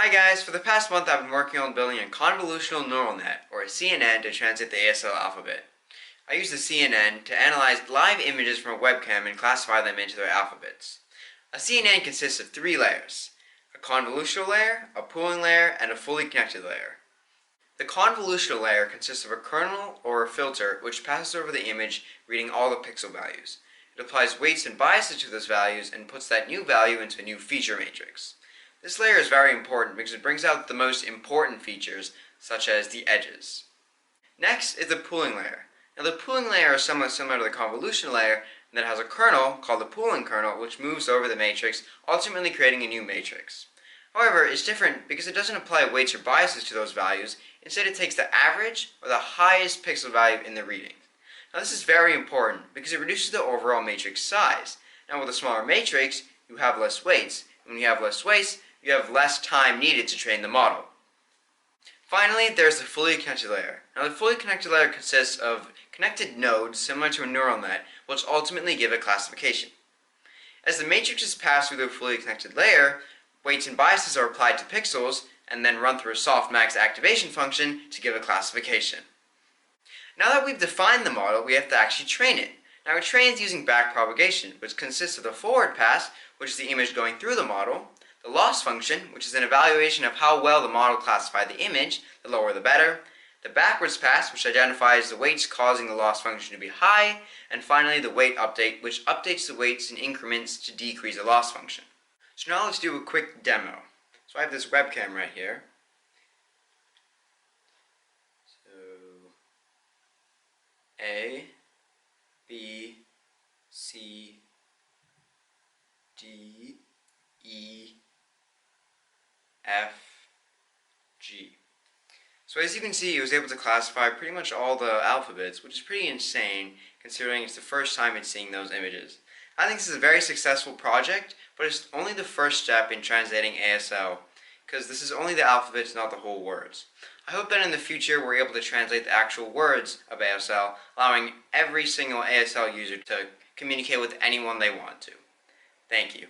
Hi guys, for the past month I've been working on building a convolutional neural net, or a CNN, to translate the ASL alphabet. I use the CNN to analyze live images from a webcam and classify them into their alphabets. A CNN consists of three layers: a convolutional layer, a pooling layer, and a fully connected layer. The convolutional layer consists of a kernel or a filter which passes over the image, reading all the pixel values. It applies weights and biases to those values and puts that new value into a new feature matrix. This layer is very important because it brings out the most important features, such as the edges. Next is the pooling layer. Now the pooling layer is somewhat similar to the convolution layer in that it has a kernel called the pooling kernel which moves over the matrix, ultimately creating a new matrix. However, it's different because it doesn't apply weights or biases to those values. Instead, it takes the average or the highest pixel value in the reading. Now this is very important because it reduces the overall matrix size. Now with a smaller matrix, you have less weights, and when you have less weights, you have less time needed to train the model. Finally, there's the fully connected layer. Now the fully connected layer consists of connected nodes similar to a neural net, which ultimately give a classification. As the matrix is passed through the fully connected layer, weights and biases are applied to pixels and then run through a softmax activation function to give a classification. Now that we've defined the model, we have to actually train it. Now it trains using back propagation, which consists of the forward pass, which is the image going through the model, the loss function, which is an evaluation of how well the model classified the image, the lower the better, the backwards pass, which identifies the weights causing the loss function to be high, and finally the weight update, which updates the weights in increments to decrease the loss function. So now let's do a quick demo. So I have this webcam right here. So A, B, C, D, E, F, G. So as you can see, it was able to classify pretty much all the alphabets, which is pretty insane considering it's the first time it's seeing those images. I think this is a very successful project, but it's only the first step in translating ASL, because this is only the alphabets, not the whole words. I hope that in the future we're able to translate the actual words of ASL, allowing every single ASL user to communicate with anyone they want to. Thank you.